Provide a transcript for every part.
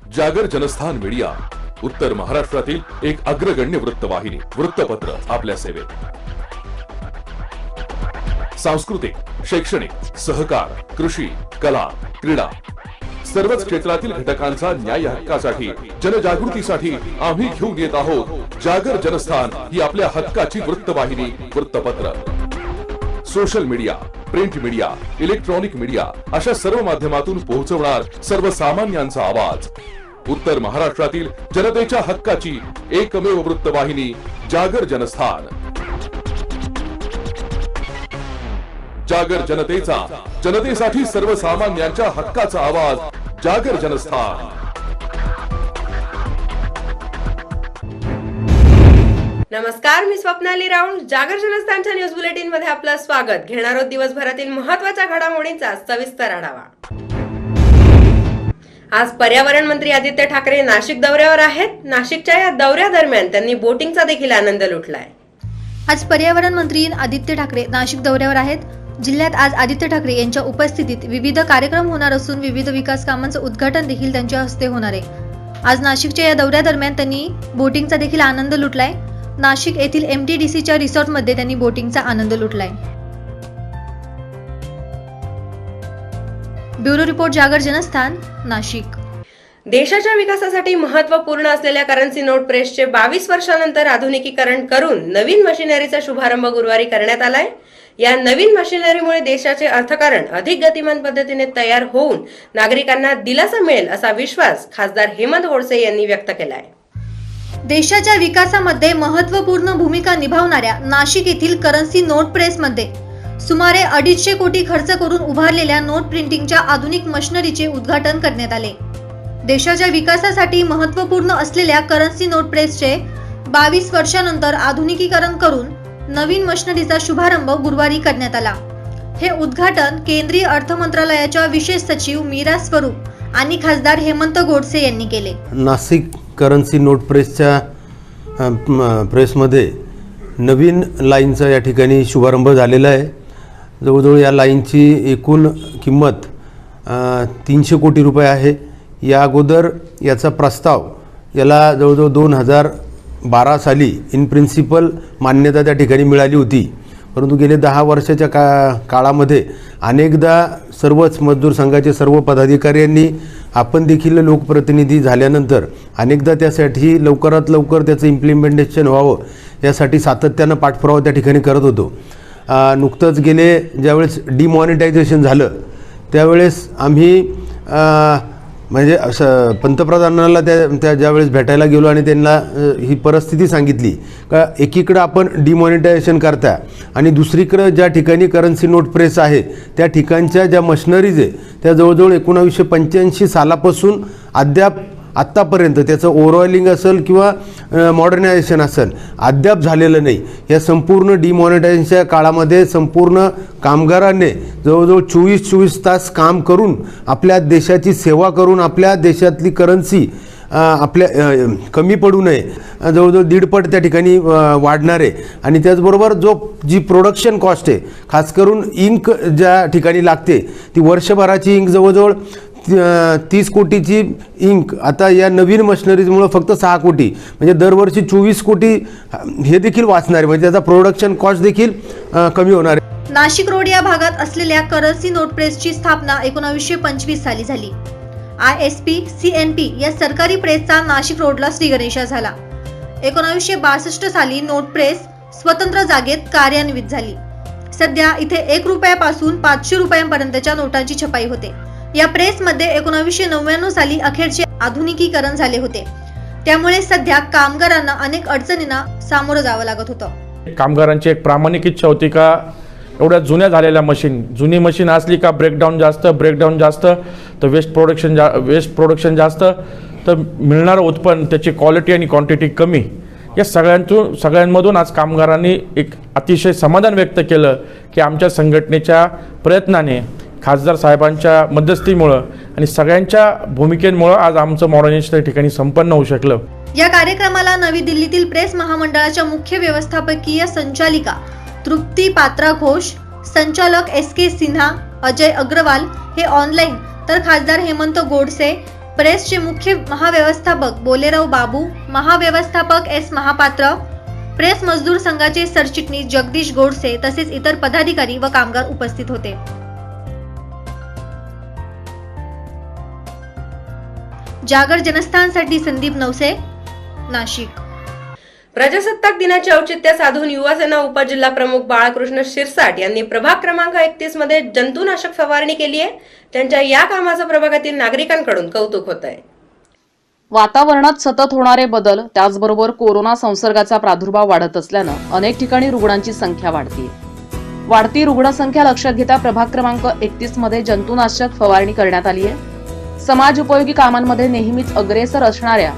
जागर जनस्थान मीडिया, उत्तर महाराष्ट्रातील एक अग्रगण्य वृत्तवाहिनी, वृत्तपत्र आपल्या सेवेत। सांस्कृतिक, शैक्षणिक, सहकार, कृषी, कला, क्रीडा सर्वच क्षेत्रातील घटकांचा न्याय हक्कासाठी, जनजागृतीसाठी आम्ही घेऊन येत आहोत जागर जनस्थान ही आपल्या हक्काची वृत्तवाहिनी, वृत्तपत्र। Social media, print media, electronic media अशा सर्व माध्यमातून पोहोचवणार सर्वसामान्यांचा आवाज। उत्तर महाराष्ट्रातील जनतेच्या हक्काची एकमेव वृत्तवाहिनी जागर जनस्थान। जागर जनतेचा, जनतेसाठी सर्वसामान्यांच्या हक्काचा आवाज, जागर जनस्थान। नमस्कार, मी स्वप्नाली राऊळ। जागर जनस्थानच्या न्यूज बुलेटिन मध्ये आपलं स्वागत। घेणार आहोत दिवसभरातील महत्त्वाच्या घडामोडींचा सविस्तर आढावा। आज पर्यावरण मंत्री आदित्य ठाकरे नाशिक दौऱ्यावर आहेत। नाशिकच्या या दौऱ्यादरम्यान त्यांनी बोटिंगचा देखील आनंद लुटलाय। आज पर्यावरण मंत्री आदित्य ठाकरे नाशिक दौऱ्यावर आहेत। जिल्ह्यात आज आदित्य ठाकरे यांच्या उपस्थितीत विविध कार्यक्रम होणार असून विविध विकास कामांचं उद्घाटन देखील त्यांच्या हस्ते होणार आहे। आज नाशिकच्या या दौऱ्यादरम्यान त्यांनी बोटिंगचा देखील आनंद लुटलाय। नाशिक येथील MTDCच्या रिसॉर्टमध्ये त्यांनी बोटिंगचा आनंद लुटलाय। ब्युरो रिपोर्ट, जागर जनस्थान, नाशिक। देशाच्या विकासासाठी महत्त्वपूर्ण असलेल्या करन्सी नोट प्रेसचे 22 वर्षांनंतर आधुनिकीकरण करून नवीन मशिनरीचा शुभारंभ गुरुवारी करण्यात आलाय। या नवीन मशिनरीमुळे देशाचे अर्थकारण अधिक गतिमान पद्धतीने तयार होऊन नागरिकांना दिलासा मिळेल असा विश्वास खासदार हेमंत गोडसे यांनी व्यक्त केलाय। देशाच्या विकासामध्ये महत्त्वपूर्ण भूमिका निभावणाऱ्या नाशिक येथील करन्सी नोट प्रेसमध्ये सुमारे 250 कोटी खर्च करून उभारलेल्या नोट प्रिंटिंगच्या आधुनिक मशिनरीचे उद्घाटन करण्यात आले। देशाच्या विकासासाठी महत्त्वपूर्ण असलेल्या करन्सी नोट प्रेसचे 22 वर्षांनंतर आधुनिकीकरण करून नवीन मशिनरीचा शुभारंभ गुरुवारी करण्यात आला। हे उद्घाटन केंद्रीय अर्थ मंत्रालयाच्या विशेष सचिव मीरा स्वरूप आणि खासदार हेमंत गोडसे यांनी केले। नाशिक करन्सी नोट प्रेसमध्ये नवीन लाईनचा या ठिकाणी शुभारंभ झालेला आहे। जवळजवळ या लाईनची एकूण किंमत 300 कोटी रुपये आहे। या अगोदर याचा प्रस्ताव याला जवळजवळ 2012 साली इन प्रिन्सिपल मान्यता त्या ठिकाणी मिळाली होती, परंतु गेले 10 वर्षाच्या काळामध्ये अनेकदा सर्वच मजदूर संघाचे सर्व पदाधिकाऱ्यांनी, आपण देखील लोकप्रतिनिधी झाल्यानंतर अनेकदा त्यासाठी लवकरात लवकर त्याचं इम्प्लिमेंटेशन व्हावं यासाठी सातत्यानं पाठपुरावा त्या ठिकाणी करत होतो। नुकतंच गेले ज्यावेळेस डिमॉनिटायझेशन झालं त्यावेळेस आम्ही म्हणजे पंतप्रधानांना त्या ज्यावेळेस भेटायला गेलो आणि त्यांना ही परिस्थिती सांगितली का एकीकडं आपण डिमॉनिटायझेशन करता आणि दुसरीकडं ज्या ठिकाणी करन्सी नोट प्रेस आहे त्या ठिकाणच्या ज्या मशिनरीज आहे त्या जवळजवळ 1985 सालापासून अद्याप आत्तापर्यंत त्याचं ओव्हरऑलिंग असेल किंवा मॉडर्नायझेशन असेल अद्याप झालेलं नाही। या संपूर्ण डिमॉनिटायझेशनच्या काळामध्ये संपूर्ण कामगारांनी जवळजवळ 24 तास काम करून आपल्या देशाची सेवा करून आपल्या देशातली करन्सी आपल्या कमी पडू नये जवळजवळ 1.5 पट त्या ठिकाणी वाढणार आहे। आणि त्याचबरोबर जी प्रोडक्शन कॉस्ट आहे, खास करून इंक ज्या ठिकाणी लागते ती वर्षभराची इंक जवळजवळ 30 कोटीची इंक आता या नवीन मशिनरीजमुळे फक्त 6 कोटी म्हणजे दरवर्षी 24 कोटी हे देखील वाचणार आहे, म्हणजे त्याचा प्रोडक्शन कॉस्ट देखील कमी होणार आहे। नाशिक रोड या भागात असलेल्या करन्सी नोट प्रेसची स्थापना 1925 साली झाली। ISP CNP या सरकारी प्रेसचा नाशिक रोडला श्रीगणेशा झाला। 1962 साली नोट प्रेस स्वतंत्र जागेत कार्यान्वित झाली। सध्या इथे 1 रुपयापासून 500 रुपयांपर्यंतच्या नोटांची छपाई होते। या प्रेसमध्ये 1999 साली अखेरचे आधुनिकीकरण झाले होते, त्यामुळे सध्या कामगारांना अनेक अडचणींना सामोरं जावं लागत होतं। कामगारांची एक प्रामाणिक इच्छा होती का एवढ्या जुन्या झालेल्या जुनी मशीन असली का ब्रेकडाऊन जास्त तर वेस्ट प्रोडक्शन जास्त, तर मिळणारं उत्पन्न त्याची क्वालिटी आणि क्वांटिटी कमी, या सगळ्यांमधून आज कामगारांनी एक अतिशय समाधान व्यक्त केलं की आमच्या संघटनेच्या प्रयत्नाने, खासदार साहेबांच्या मध्यस्थीमुळं आणि सगळ्यांच्या भूमिकेमुळं आज आमचं मॉडर्नायझेशन त्या ठिकाणी संपन्न होऊ शकलं। या कार्यक्रमाला नवी दिल्लीतील प्रेस महामंडळाच्या मुख्य व्यवस्थापकीय संचालिका तृप्ती पात्रा घोष, संचालक SK सिन्हा, अजय अग्रवाल हे ऑनलाईन, तर खासदार हेमंत गोडसे, प्रेसचे मुख्य महाव्यवस्थापक बोलेराव बाबू, महाव्यवस्थापक एस महापात्र, प्रेस मजदूर संघाचे सरचिटणीस जगदीश गोडसे तसेच इतर पदाधिकारी व कामगार उपस्थित होते. जागर जनस्थानसाठी संदीप नवसे, नाशिक. प्रजासत्ताक दिनाचे औचित्य साधून युवासेना उपजिल्हा प्रमुख बाळकृष्ण शिरसाट यांनी प्रभाग क्रमांक 31 मध्ये जंतुनाशक फवारणी केली आहे. त्यांच्या या कामाचं प्रभागातील नागरिकांकडून कौतुक होत आहे. वातावरणात सतत होणारे बदल, त्याचबरोबर कोरोना संसर्गाचा प्रादुर्भाव वाढत असल्यानं अनेक ठिकाणी रुग्णांची संख्या वाढतीये. वाढती रुग्णसंख्या लक्षात घेता प्रभाग क्रमांक 31 मध्ये जंतुनाशक फवारणी करण्यात आली आहे. समाज उपयोगी कामांमध्ये नेहमीच अग्रेसर असणाऱ्या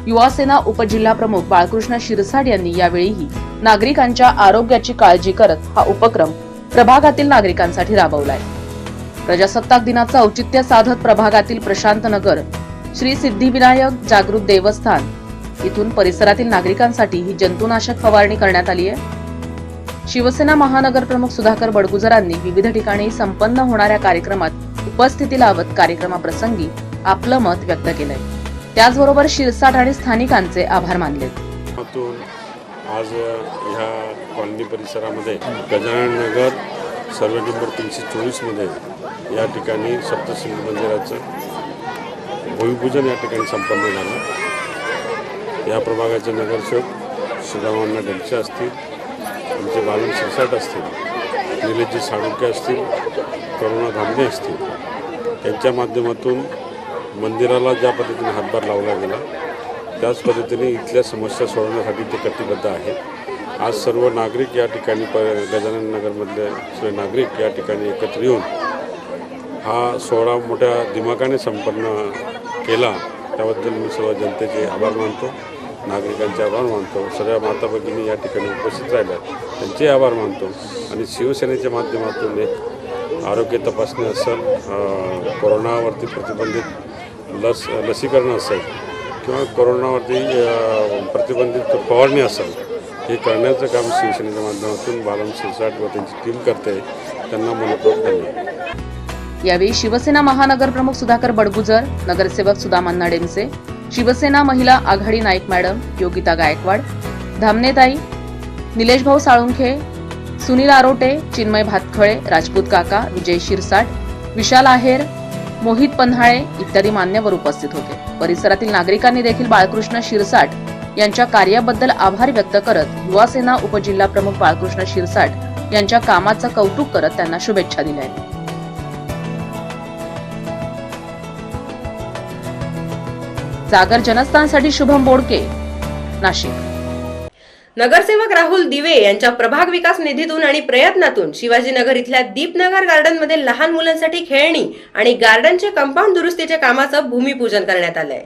युवासेना उपजिल्हा प्रमुख बाळकृष्ण शिरसाट यांनी यावेळीही नागरिकांच्या आरोग्याची काळजी करत हा उपक्रम प्रभागातील नागरिकांसाठी राबवलाय. प्रजासत्ताक दिनाचं औचित्य साधत प्रभागातील प्रशांत नगर, श्री सिद्धिविनायक जागृत देवस्थान इथून परिसरातील नागरिकांसाठी ही जंतुनाशक फवारणी करण्यात आली आहे. शिवसेना महानगर प्रमुख सुधाकर बडगुजरांनी विविध ठिकाणी संपन्न होणाऱ्या कार्यक्रमात उपस्थिती लावत कार्यक्रमाप्रसंगी आपलं मत व्यक्त केलंय. त्याचबरोबर शिरसाट आणि स्थानिकांचे आभार मानले. आज ह्या कॉलनी परिसरामध्ये गजानन नगर सर्वे नंबर 324 मध्ये या ठिकाणी सप्तशृंगी मंदिराचं भूमिपूजन या ठिकाणी संपन्न झालं. या प्रभागाचे नगरसेवक सुदामांना डेलचे असतील, आमचे बालन शिरसाट असतील, निलेशजी साळुंके असतील, करुणा धामणे असतील, यांच्या माध्यमातून मंदिराला ज्या पद्धतीने हातभार लावला गेला त्याच पद्धतीने इथल्या समस्या सोडवण्यासाठी ते कटिबद्ध आहेत. आज सर्व नागरिक या ठिकाणी गजानन नगरमधले सर्व नागरिक या ठिकाणी एकत्र येऊन हा सोहळा मोठ्या दिमागाने संपन्न केला. त्याबद्दल मी सर्व जनतेचे आभार मानतो, नागरिकांचे आभार मानतो, सर्व माता भगिनी या ठिकाणी उपस्थित राहिल्या त्यांचे आभार मानतो. आणि शिवसेनेच्या माध्यमातून एक आरोग्य तपासणी असेल, कोरोनावरती प्रतिबंधित लसीकरण असेल किंवा कोरोनावरती प्रतिबंधित फवारणी असेल, हे करण्याचं काम शिवसेनेच्या माध्यमातून बालन शिरसाट व त्यांची टीम करते. त्यांना मनपूर्वक धन्यवाद. यावेळी शिवसेना महानगर प्रमुख सुधाकर बडगुजर, नगरसेवक सुदामांना डेमसे, शिवसेना महिला आघाडी नाईक मॅडम, योगिता गायकवाड, धामनेताई, निलेश भाऊ साळुंखे, सुनील आरोटे, चिन्मय भातखळे, राजपूत काका, विजय शिरसाट, विशाल आहेर, मोहित पन्हाळे इत्यादी मान्यवर उपस्थित होते. परिसरातील नागरिकांनी देखील बाळकृष्ण शिरसाट यांच्या कार्याबद्दल आभार व्यक्त करत युवासेना उपजिल्हा प्रमुख बाळकृष्ण शिरसाट यांच्या कामाचं कौतुक करत त्यांना शुभेच्छा दिल्या. जागर जनस्थानसाठी शुभम बोडके, नाशिक. नगरसेवक राहुल दिवे यांच्या प्रभाग विकास निधीतून आणि प्रयत्नातून शिवाजीनगर इथल्या दीपनगर गार्डनमध्ये लहान मुलांसाठी खेळणी आणि गार्डनचे कंपाऊंड दुरुस्तीच्या कामाचं भूमिपूजन करण्यात आलंय.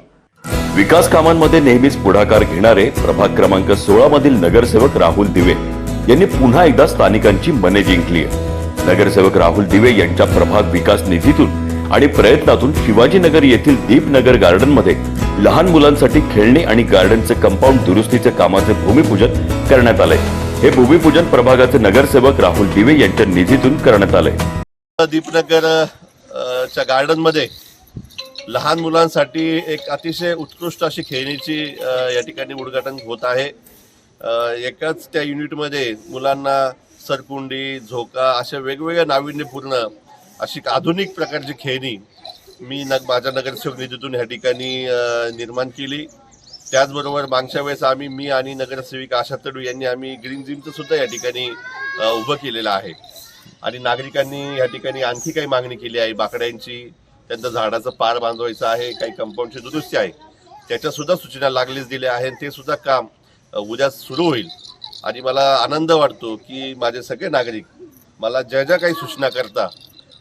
विकास कामांमध्ये नेहमीच पुढाकार घेणारे प्रभाग क्रमांक 16 मधील नगरसेवक राहुल दिवे यांनी पुन्हा एकदा स्थानिकांची मने जिंकली आहे. नगरसेवक राहुल दिवे यांच्या प्रभाग विकास निधीतून आणि प्रयत्नातून शिवाजीनगर येथील दीपनगर गार्डनमध्ये लहान मुलांसाठी खेळणी आणि गार्डनचे कंपाऊंड दुरुस्तीचे कामाचे भूमिपूजन करण्यात आले. हे भूमिपूजन प्रभागाचे नगरसेवक राहुल दिवे यांच्या निधीतून करण्यात आले. दीपनगर च्या गार्डन मध्ये लहान मुलांसाठी एक अतिशय उत्कृष्ट अशी खेळणीची या ठिकाणी उद्घाटन होत आहे. एकाच त्या युनिटमध्ये मुलांना सरकुंडी, झोका अशा वेगवेगळ्या नाविन्यपूर्ण अशी आधुनिक प्रकारची खेळणी मी माझ्या नगरसेवक निधीतून ह्या ठिकाणी निर्माण केली. त्याचबरोबर मागच्या वेळेस मी आणि नगरसेविका आशा तडू यांनी आम्ही ग्रीन जिमचं सुद्धा या ठिकाणी उभं केलेलं आहे. आणि नागरिकांनी या ठिकाणी आणखी काही मागणी केली आहे. बाकड्यांची, त्यांचं झाडाचं पार बांधवायचं आहे, काही कंपाऊंडची दुरुस्ती आहे, त्याच्या सुद्धा सूचना लागलीच दिल्या आहेत. ते सुद्धा काम उद्या सुरू होईल. आणि मला आनंद वाटतो की माझे सगळे नागरिक मला ज्या ज्या काही सूचना करता,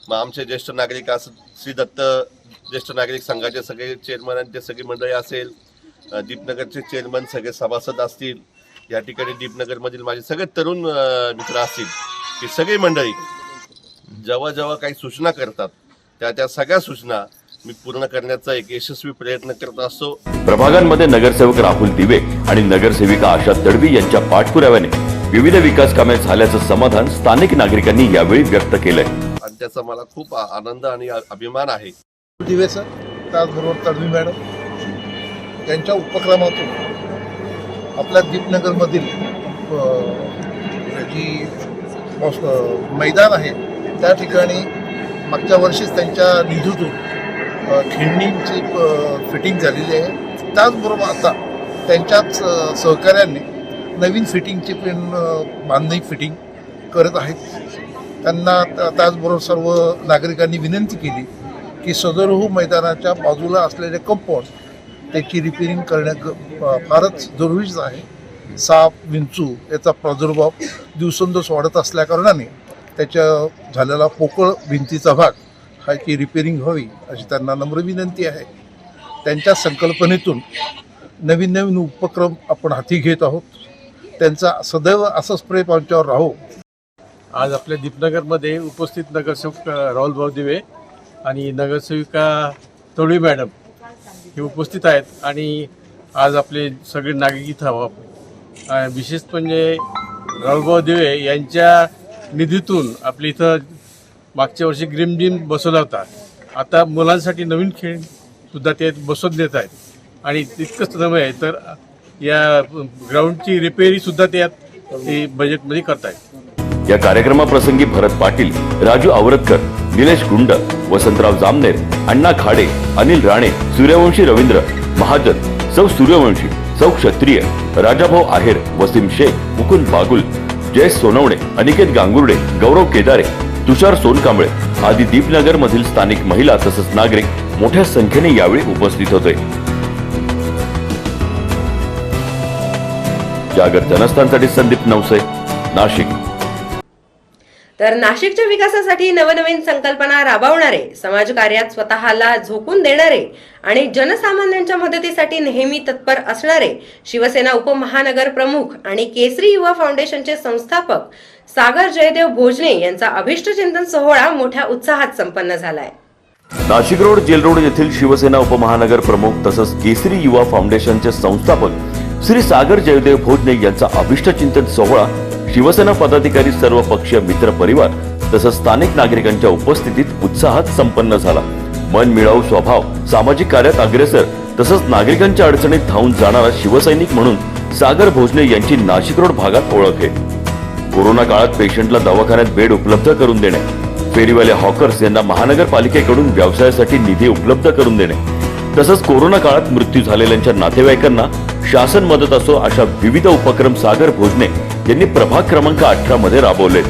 मग आमचे ज्येष्ठ नागरिक असं श्री दत्त ज्येष्ठ नागरिक संघाचे सगळे चेअरमन आणि ते सगळी मंडळी असेल, दीपनगरचे चेअरमन सगळे सभासद असतील, या ठिकाणी दीपनगरमधील माझे सगळे तरुण मित्र असतील, ही सगळी मंडळी जेव्हा जेव्हा काही सूचना करतात त्या सगळ्या सूचना मी पूर्ण करण्याचा एक यशस्वी प्रयत्न करत असतो. प्रभागांमध्ये नगरसेवक राहुल दिवे आणि नगरसेविका आशा तडवी यांच्या पाठपुराव्याने विविध विकास कामे झाल्याचं समाधान स्थानिक नागरिकांनी यावेळी व्यक्त केलंय. आणि त्याचा मला खूप आनंद आणि अभिमान आहे. दिवे सर, त्याचबरोबर तडवी मॅडम यांच्या उपक्रमातून आपल्या दीपनगरमधील जी मैदान आहे त्या ठिकाणी मागच्या वर्षीच त्यांच्या निधीतून खेळणींची फिटिंग झालेली आहे. त्याचबरोबर आता त्यांच्याच सहकार्याने नवीन फिटिंगची पण बांधणी फिटिंग करत आहेत. त्यांना त्याचबरोबर सर्व नागरिकांनी विनंती केली की सदरहू मैदानाच्या बाजूला असलेले कंपाऊंड त्याची रिपेरिंग करणे फारच जरुरीच आहे. साप विंचू याचा प्रादुर्भाव दिवसेंदिवस वाढत असल्याकारणाने त्याच्या झालेला पोकळ भिंतीचा भाग ह्याची रिपेरिंग व्हावी अशी त्यांना नम्र विनंती आहे. त्यांच्या संकल्पनेतून नवीन नवीन उपक्रम आपण हाती घेत आहोत. त्यांचा सदैव असंच प्रेम आमच्यावर राहो. आज आपल्या दीपनगरमध्ये उपस्थित नगरसेवक राहुल भाऊ दिवे आणि नगरसेविका तडवी मॅडम हे उपस्थित आहेत आणि आज आपले सगळे नागरिक इथं विशेष म्हणजे राहुल भाऊ दिवे यांच्या निधीतून आपल्या इथं मागच्या वर्षी ग्रीन जिम बसवला होता. आता मुलांसाठी नवीन खेळ सुद्धा ते बसवून देत आहेत आणि तितकंच नव्हे तर या ग्राउंडची रिपेअरी सुद्धा ते बजेटमध्ये करतायत. या कार्यक्रमाप्रसंगी भरत पाटील, राजू आवरतकर, निलेश गुंड, वसंतराव जामनेर, अण्णा खाडे, अनिल राणे, सूर्यवंशी रवींद्र महाजन, सौ सूर्यवंशी, सौ क्षत्रिय, राजाभाऊ आहेर, वसीम शेख, मुकुंद बागुल, जय सोनवणे, अनिकेत गांगुर्डे, गौरव केदारे, तुषार सोनकांबळे आदी दीपनगर मधील स्थानिक महिला तसंच नागरिक मोठ्या संख्येने यावेळी उपस्थित होते. जागर जनस्थानसाठी संदीप नवसे, नाशिक. तर नाशिकच्या विकासासाठी नवनवीन संकल्पना राबवणारे, समाजकार्यात स्वतःला झोकून देणारे आणि जनसामान्यांच्या मदतीसाठी नेहमी तत्पर असणारे शिवसेना उपमहानगर प्रमुख आणि केसरी युवा फाउंडेशनचे संस्थापक सागर जयदेव भोजने यांचा अभिष्टचिंतन सोहळा मोठ्या उत्साहात संपन्न झालाय. नाशिक रोड, जेल रोड येथील शिवसेना उपमहानगर प्रमुख तसंच केसरी युवा फाउंडेशनचे संस्थापक श्री सागर जयदेव भोजने यांचा अभिष्टचिंतन सोहळा शिवसेना पदाधिकारी, सर्व पक्षीय मित्र परिवार तसंच स्थानिक नागरिकांच्या उपस्थितीत उत्साहात संपन्न झाला. मनमिळावू स्वभाव, सामाजिक कार्यात अग्रेसर तसंच नागरिकांच्या अडचणीत धावून जाणारा शिवसैनिक म्हणून सागर भोजने यांची नाशिक रोड भागात ओळख आहे. कोरोना काळात पेशंटला दवाखान्यात बेड उपलब्ध करून देणे, फेरीवाले हॉकर्स यांना महानगरपालिकेकडून व्यवसायासाठी निधी उपलब्ध करून देणे तसंच कोरोना काळात मृत्यू झालेल्यांच्या नातेवाईकांना शासन मदत असो अशा विविध उपक्रम सागर भोजने यांनी प्रभाग क्रमांक 18 मध्ये राबवले.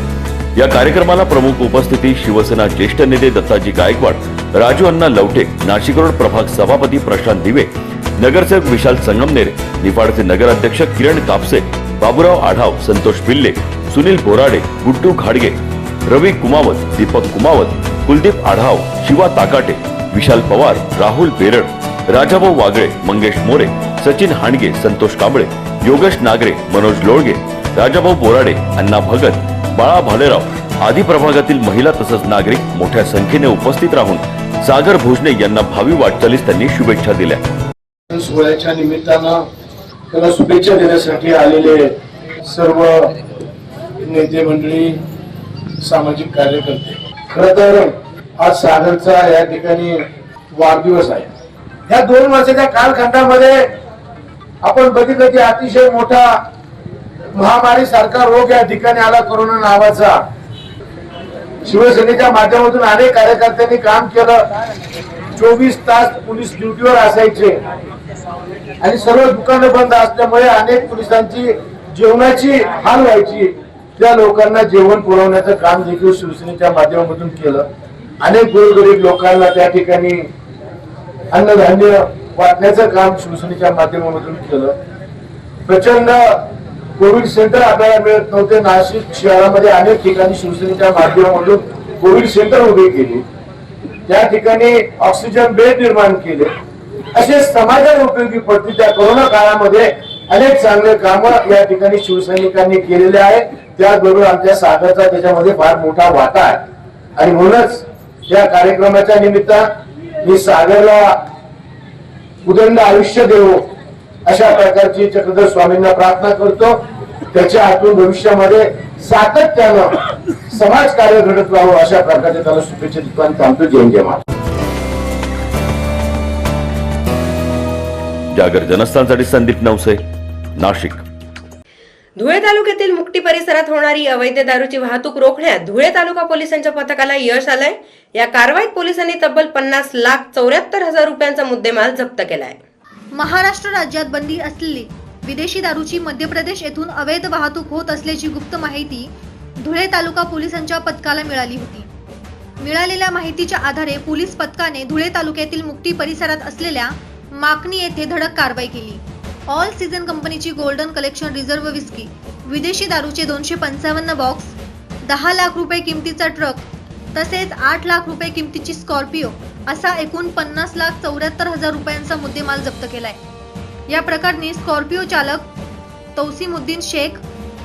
या कार्यक्रमाला प्रमुख उपस्थिती शिवसेना ज्येष्ठ नेते दत्ताजी गायकवाड, राजू अण्णा लवटे, नाशिक रोड प्रभाग सभापती प्रशांत दिवे, नगरसेवक विशाल संगमनेर, निफाडचे नगराध्यक्ष किरण कापसे, बाबूराव आढाव, संतोष पिल्ले, सुनील बोराडे, गुड्डू घाडगे, रवी कुमावत, दीपक कुमावत, कुलदीप आढाव, शिवा ताकाटे, विशाल पवार, राहुल बेरड, राजाभाऊ वागळे, मंगेश मोरे, सचिन हांडगे, संतोष कांबळे, योगेश नागरे, मनोज लोळगे, राजाभाऊ बोराडे, अण्णा भगत, बाळा भालेराव आदी प्रभागातील महिला तसंच नागरिक मोठ्या संख्येने उपस्थित राहून सागर भोजने यांना भावी वाटचालीस त्यांनी शुभेच्छा दिल्या. सोहळ्याच्या निमित्तानं त्याला शुभेच्छा देण्यासाठी आलेले सर्व नेते मंडळी, सामाजिक कार्यकर्ते, खरं तर आज सागरचा या ठिकाणी वाढदिवस आहे. या 2 वर्षाच्या कालखंडामध्ये आपण बघितलं की अतिशय मोठा महामारी सारखा रोग या ठिकाणी आला, कोरोना नावाचा. शिवसेनेच्या माध्यमातून अनेक कार्यकर्त्यांनी काम केलं. 24 तास पोलीस ड्युटीवर असायचे आणि सर्व दुकानं बंद असल्यामुळे अनेक पोलिसांची जेवणाची हाल व्हायची. त्या लोकांना जेवण पुरवण्याचं काम देखील शिवसेनेच्या माध्यमातून केलं. अनेक गोरगरीब लोकांना त्या ठिकाणी अन्नधान्य वाटण्याचं काम शिवसेनेच्या माध्यमातून केलं. प्रचंड कोविड सेंटर आपल्याला मिळत नव्हते. नाशिक शहरामध्ये अनेक ठिकाणी शिवसेनेच्या माध्यमातून कोविड सेंटर उभे केले. त्या ठिकाणी ऑक्सिजन बेड निर्माण केले. असे समाजाला उपयोगी पडतील त्या कोरोना काळामध्ये अनेक चांगले कामं या ठिकाणी शिवसैनिकांनी केलेले आहेत. त्याचबरोबर आमच्या सागरचा त्याच्यामध्ये फार मोठा वाटा आहे आणि म्हणूनच या कार्यक्रमाच्या निमित्तानं मी सागरला उदंड आयुष्य देवो अशा प्रकारची चक्रधर स्वामींना प्रार्थना करतो. त्याच्या हातून भविष्यामध्ये सातत्यानं समाज कार्य घडत राहावं अशा प्रकारचे त्याला शुभेच्छा देतो आणि थांबतो. जय जय महाराज. जागर जनस्थानसाठी संदीप नवसे, नाशिक. धुळे तालुक्यातील मुक्टी परिसरात होणारी अवैध दारूची वाहतूक रोखण्यात धुळे तालुका पोलिसांच्या पथकाला यश आलंय. या कारवाईत पोलिसांनी तब्बल 50,74,000 रुपयांचा मुद्देमाल जप्त केलाय. महाराष्ट्र राज्यात बंदी असलेली विदेशी दारूची मध्य प्रदेश येथून अवैध वाहतूक होत असल्याची गुप्त माहिती धुळे तालुका पोलिसांच्या पथकाला मिळाली होती. मिळालेल्या माहितीच्या आधारे पोलीस पथकाने धुळे तालुक्यातील मुक्टी परिसरात असलेल्या माकणी येथे धडक कारवाई केली. ऑल सीझन कंपनीची गोल्डन कलेक्शन रिझर्व्ह विस्की, विदेशी दारूचे 255 बॉक्स, 10 लाख रुपये किमतीचा ट्रक तसेच 8 लाख रुपये किमतीची स्कॉर्पिओ असा एकूण 50,74,000 रुपयांचा मुद्देमाल जप्त केलाय. या प्रकरणी स्कॉर्पिओ चालक तौसीमुद्दीन शेख,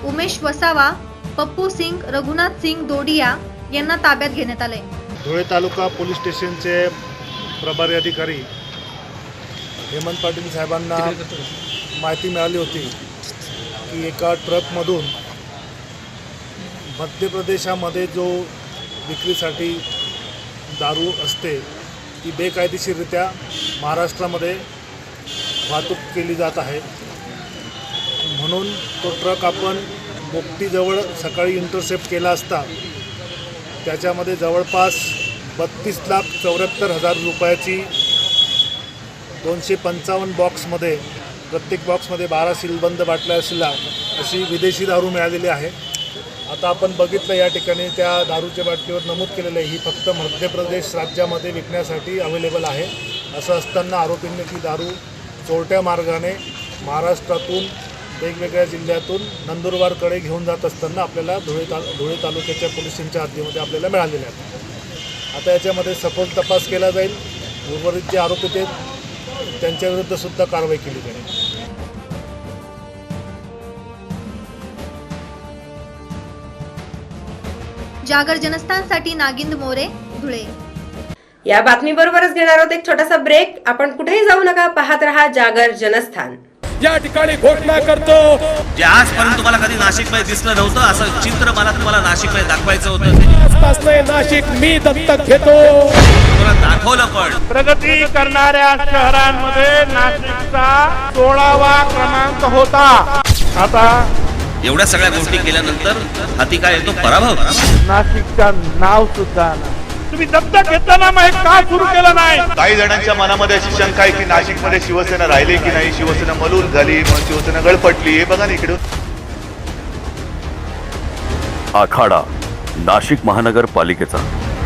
उमेश वसावा, पप्पू सिंग, रघुनाथ सिंग दोडिया यांना ताब्यात घेण्यात आले. धुळे तालुका पोलीस स्टेशनचे प्रभारी अधिकारी हेमंत पाटील साहेबांना माहिती मिळाली होती की एका ट्रकमधून मध्य प्रदेशामध्ये जो विक्रीसाठी दारू असते ती बेकायदेशीररित्या महाराष्ट्रामध्ये वाहतूक केली जात आहे. म्हणून तो ट्रक आपण मुक्तीजवळ सकाळी इंटरसेप्ट केला असता त्याच्यामध्ये जवळपास 32,74,000 रुपयाची 255 बॉक्समध्ये, प्रत्येक बॉक्समध्ये 12 सीलबंद बाटल्या असलेल्या अशी विदेशी दारू मिळालेली आहे. आता आपण बघितलं या ठिकाणी त्या दारूच्या बाटलीवर नमूद केलेलं आहे ही फक्त मध्य प्रदेश राज्यामध्ये विकण्यासाठी अवेलेबल आहे. असं असताना आरोपींनी ती दारू चोरट्या मार्गाने महाराष्ट्रातून वेगवेगळ्या जिल्ह्यातून नंदुरबारकडे घेऊन जात असताना आपल्याला धुळे तालुक्याच्या पोलिसांच्या हद्दीमध्ये आपल्याला मिळालेल्या आहेत. आता याच्यामध्ये सखोल तपास केला जाईल. उर्वरित जे आरोपी आहेत त्यांच्याविरुद्ध सुद्धा कारवाई केली जाईल. जागर जनस्थानसाठी नागिंद मोरे, धुळे. या बातमीबरोबरच घेणार आहोत एक छोटासा ब्रेक. आपण कुठेही जाऊ नका, पाहत रहा जागर जनस्थान. या ठिकाणी घोषणा करतो, जे आजपर्यंत तुम्हाला कधी नाशिकमध्ये दिसलं नव्हतं असं चित्र मला तुम्हाला नाशिकमध्ये दाखवायचं होतं. नाशिक मी दत्तक घेतो, तुम्हाला दाखवलं. पण प्रगती करणाऱ्या शहरांमध्ये नाशिकचा 16वा क्रमांक होता. आता एवढ्या सगळ्या गोष्टी केल्यानंतर हाती काय येतो? पराभव. नाशिकचा नाव सुद्धा तुम्ही दत्तक घेताना मग का सुरू केलं नाही? काही जणांच्या मनामध्ये अशी शंका आहे की नाशिकमध्ये शिवसेना राहिली की नाही, शिवसेना मलूल झाली, मग शिवसेना गळपटली. हे बघा ना इकडे. आखाडा नाशिक महानगरपालिकेचा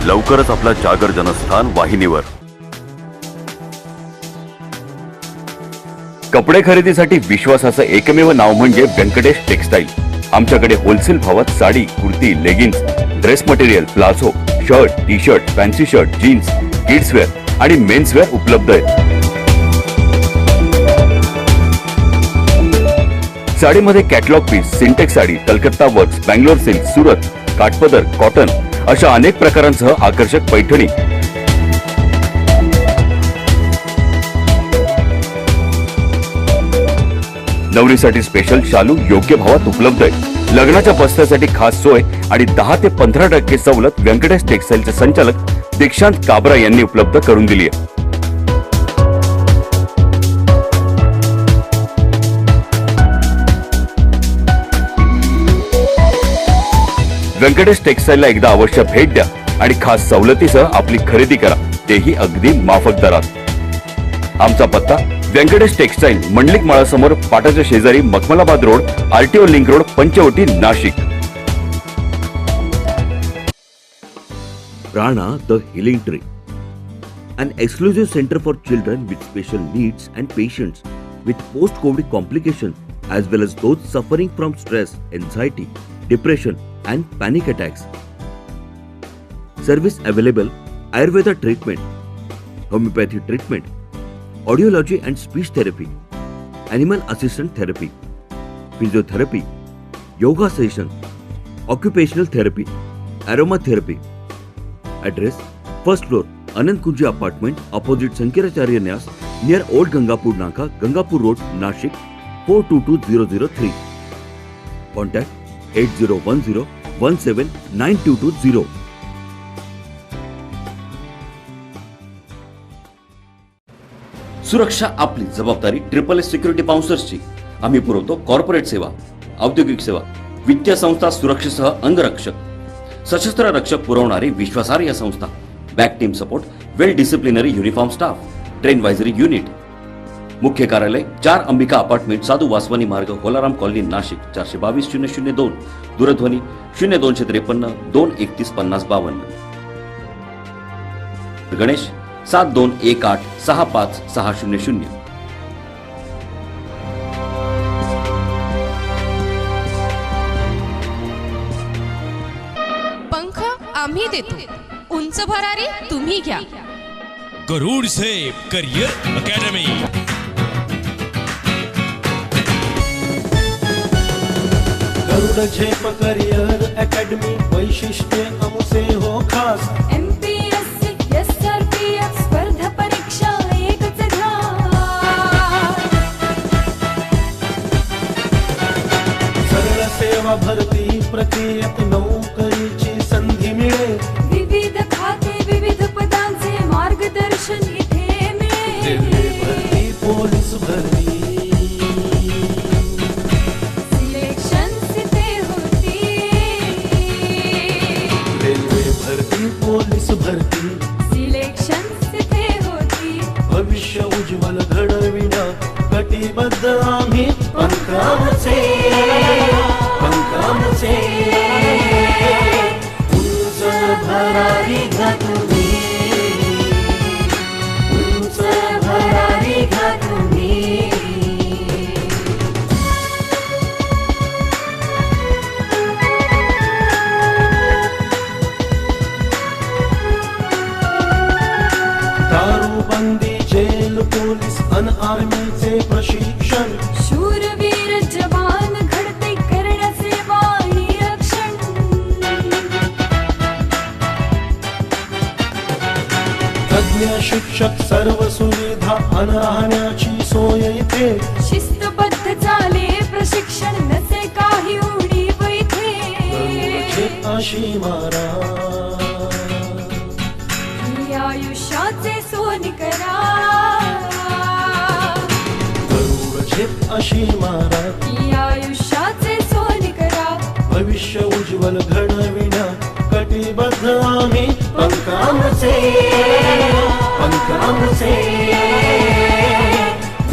लवकरच आपला जागर जनस्थान वाहिनीवर. कपडे खरेदीसाठी विश्वासाचं एकमेव नाव म्हणजे व्यंकटेश टेक्सटाईल. आमच्याकडे होलसेल भावात sari, kurti, leggings, dress material, palazzo, shirt, T shirt, fancy shirt, jeans, kidswear आणि मेन्सवेअर उपलब्ध आहेत. साडीमध्ये catalogue piece, Sintex sari, Calcutta works, Bangalore silk, Surat, काठपदर, कॉटन अशा अनेक प्रकारांसह आकर्षक पैठणी. नवरीसाठी स्पेशल शालू योग्य भावात उपलब्ध आहे. लग्नाच्या बस्त्यासाठी खास सोय आणि 10 ते 15% सवलत व्यंकटेश टेक्सटाईलचे संचालक दीक्षांत काबरा यांनी उपलब्ध करून दिली आहे. व्यंकटेश टेक्सटाईलला एकदा अवश्य भेट द्या आणि खास सवलतीसह आपली खरेदी करा, तेही अगदी माफक दरात. आमचा पत्ता व्यंकटेश टेक्सटाईल, मंडलिक माळासमोर, पाटाच्या शेजारी, Makhmalabad road, RTO link road, Panchavati, Nashik. Prana the Healing Tree, an exclusive center for children with special needs and patients with post-COVID complications as well as those suffering from stress, anxiety, depression and panic attacks. Service available: Ayurveda treatment, homeopathy treatment, audiology and speech therapy, animal assistant therapy, physiotherapy, yoga session, occupational therapy, aromatherapy. Address: first floor, Anand Kunji apartment, opposite Sankaracharya Nyas, near Old Gangapur Naka, Gangapur Road, Nashik, 422003. Contact 8010179220. सुरक्षा आपली जबाबदारी. SSS security बाउन्सर्सची. आम्ही पुरवतो corporate सेवा, औद्योगिक सेवा, वित्तीय संस्था, सुरक्षेसह अंगरक्षक, सशस्त्र रक्षक पुरवणारी विश्वासार्ह संस्था, back team support, well disciplinary uniform staff, train वायझरी युनिट. मुख्य कार्यालय 4 अंबिका अपार्टमेंट, साधू वासवानी मार्ग, होलाराम कॉलनी, नाशिक. 422-002. दूरध्वनी 0253 231 5052. गणेश 7218 65600. पंख आम्ही देतो, उंच भरारी तुम्ही घ्या. गरुड सेफ करियर अकॅडमी. गरुड झेप करियर अकॅडमी, वैशिष्ट्य आमचे हो खास. MPSC SRPF स्पर्धा परीक्षा एकच घ्या. सरळ सेवा भरती प्रक्रियेत नोकरीची संधी मिळे. विविध खाते विविध पदांचे मार्गदर्शन इथे मिळेल. रेल्वे भरती, पोलीस भरती, पोलीस भरती सिलेक्शन तिथे होती. भविष्य उज्ज्वल घडविण्या कटिबद्ध आम्ही. पंखामचे उंच भरारी घ्या तुम्ही, उंच भरारी घ्या तुम्ही. दारूबंदी, जेल, पोलीस अन आर्मीचे प्रशिक्षण. शूरवीर जवान घडते करण्याचे वाणी रक्षण. तज्ञ शिक्षक, सर्व सुविधा अन राहण्याची सोय इथे. शिस्तबद्ध चाले प्रशिक्षण, नसे काही उणीव इथे. अशी मारा आयुष्याचे सोनी करा. अशी मारा आयुष्याचे सोनी करा. भविष्य उज्ज्वल घडविण्या कटिबद्ध आम्ही. पंखामचे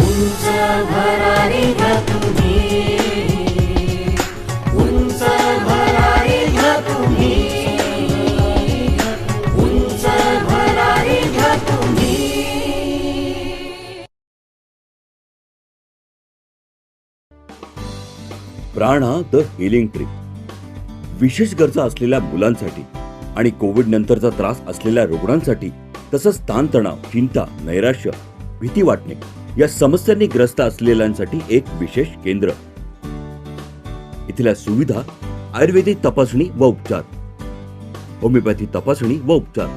उंच भरारी घ्या तुम्ही, उंच भरारी घ्या तुम्ही, उंच भरारी घ्या तुम्ही. प्राणा द हिलिंग ट्री. विशेष गरजा असलेल्या मुलांसाठी आणि कोविड नंतरचा त्रास असलेल्या रुग्णांसाठी, तसंच ताणतणाव, चिंता, नैराश्य, भीती वाटणे या समस्यांनी ग्रस्त असलेल्यांसाठी एक विशेष केंद्र. इथल्या सुविधा आयुर्वेदिक तपासणी व उपचार, होमिओपॅथी तपासणी व उपचार,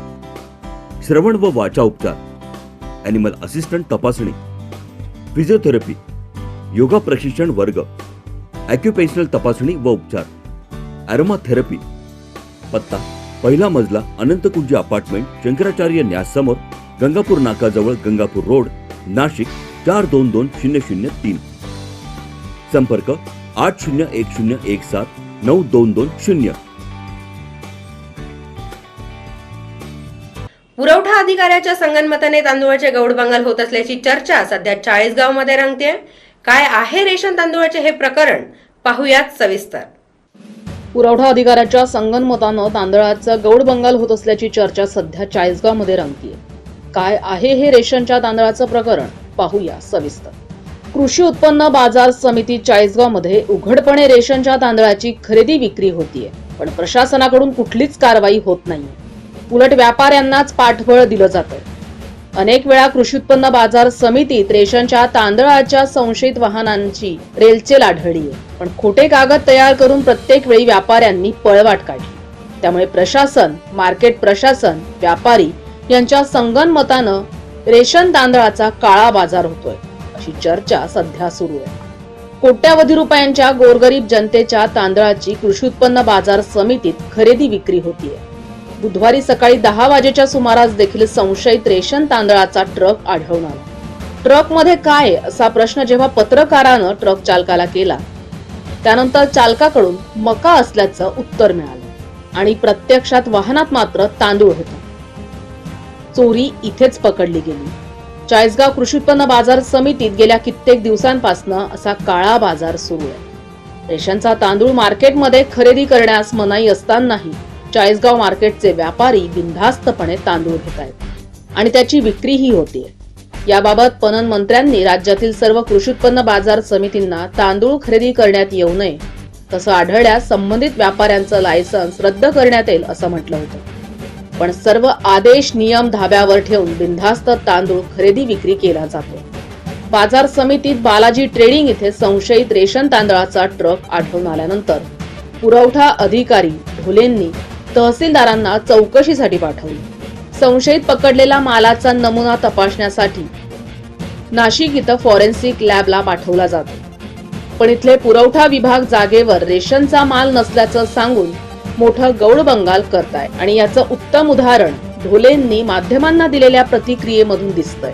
श्रवण व वाचा उपचार, ॲनिमल असिस्टंट तपासणी, फिजिओथेरपी, योगा प्रशिक्षण वर्ग, ॲक्युपेन्शनल तपासणी व उपचार, ॲरोमा थेरपी. पत्ता 1 मजला, अनंतकुंज अपार्टमेंट, शंकराचार्य न्यास समोर, गंगापूर नाकाजवळ, गंगापूर रोड, नाशिक. 422003. संपर्क 8010179220. पुरवठा अधिकाऱ्याच्या संगनमताने तांदूळाचे गौडबंगाल होत असल्याची चर्चा सध्या 40 गावमध्ये रंगते. काय आहे रेशन तांदूळाचे हे प्रकरण, पाहुयात सविस्तर. पुरवठा अधिकाऱ्याच्या संगनमतानं तांदळाचं गौडबंगाल होत असल्याची चर्चा सध्या 40 गावमध्ये रंगतीये. काय आहे हे रेशनच्या तांदळाचं प्रकरण, पाहूया सविस्तर. कृषी उत्पन्न बाजार समिती 40 गावमध्ये उघडपणे रेशनच्या तांदळाची खरेदी विक्री होतीये, पण प्रशासनाकडून कुठलीच कारवाई होत नाहीये. उलट व्यापाऱ्यांनाच पाठबळ दिलं जातं. अनेक वेळा कृषी उत्पन्न बाजार समितीत रेशनच्या तांदळाच्या संशयित वाहनांची रेलचेल आढळली आहे, पण खोटे कागद तयार करून प्रत्येक वेळी व्यापाऱ्यांनी पळवाट काढली. त्यामुळे प्रशासन, मार्केट प्रशासन, व्यापारी यांच्या संगनमतानं रेशन तांदळाचा काळा बाजार होतोय, अशी चर्चा सध्या सुरू आहे. कोट्यावधी रुपयांच्या गोरगरीब जनतेच्या तांदळाची कृषी उत्पन्न बाजार समितीत खरेदी विक्री होतीये. बुधवारी सकाळी 10 वाजेच्या सुमारास देखील संशयित रेशन तांदळाचा ट्रक आढळून आला. ट्रकमध्ये काय असा प्रश्न जेव्हा पत्रकारानं ट्रक चालकाला केला, त्यानंतर चालकाकडून मका असल्याचं उत्तर मिळालं आणि प्रत्यक्षात वाहनात मात्र तांदूळ होता. चोरी इथेच पकडली गेली. चाळीसगाव कृषी उत्पन्न बाजार समितीत गेल्या कित्येक दिवसांपासून असा काळा बाजार सुरू आहे. रेशनचा तांदूळ मार्केटमध्ये खरेदी करण्यास मनाई असतानाही चाळीसगाव मार्केटचे व्यापारी बिनधास्तपणे तांदूळ घेत आहेत आणि त्याची विक्रीही होतीये. याबाबत पणन मंत्र्यांनी राज्यातील सर्व कृषी उत्पन्न बाजार समितींना तांदूळ खरेदी करण्यात येऊ नये, तसं आढळल्यास संबंधित व्यापाऱ्यांचं लायसन्स रद्द करण्यात येईल असं म्हटलं होतं. पण सर्व आदेश नियम धाब्यावर ठेवून बिनधास्त तांदूळ खरेदी विक्री केला जातो. बाजार समितीत बालाजी ट्रेडिंग इथे संशयित रेशन तांदळाचा ट्रक आढळून आल्यानंतर पुरवठा अधिकारी ढोलेंनी तहसीलदारांना चौकशीसाठी पाठवली. संशयित पकडलेला मालाचा नमुना तपासण्यासाठी नाशिक इथं फॉरेन्सिक लॅबला पाठवला जातो. पण इथले पुरवठा विभाग जागेवर रेशनचा माल नसल्याचं सांगून मोठं गौडबंगाल करताय आणि याचं उत्तम उदाहरण ढोलेंनी माध्यमांना दिलेल्या प्रतिक्रियेमधून दिसतंय.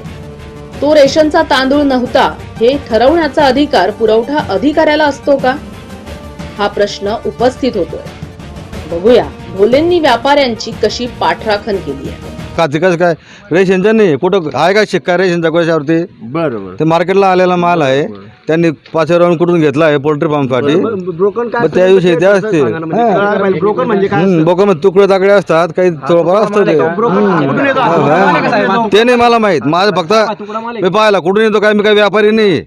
तो रेशनचा तांदूळ नव्हता हे ठरवण्याचा अधिकार पुरवठा अधिकाऱ्याला असतो का, हा प्रश्न उपस्थित होतोय. बघूया ढोलेंनी व्यापाऱ्यांची कशी पाठराखण केली आहे. कसं काय रेशनचं नाही, कुठं आहे का शिक्का रेशनचा कशावरती? बरोबर, ते मार्केटला आलेला माल आहे, त्यांनी 5 राऊंड कुठून घेतला आहे पोल्ट्री फार्मसाठी. त्याविषयी ते असते ब्रोकन म्हणजे तुकडे ताकडे असतात, काही थोडंफार असतं ते नाही मला माहित. माझं फक्त मी पाहिला कुठून येतो काय, मी काय व्यापारी नाही,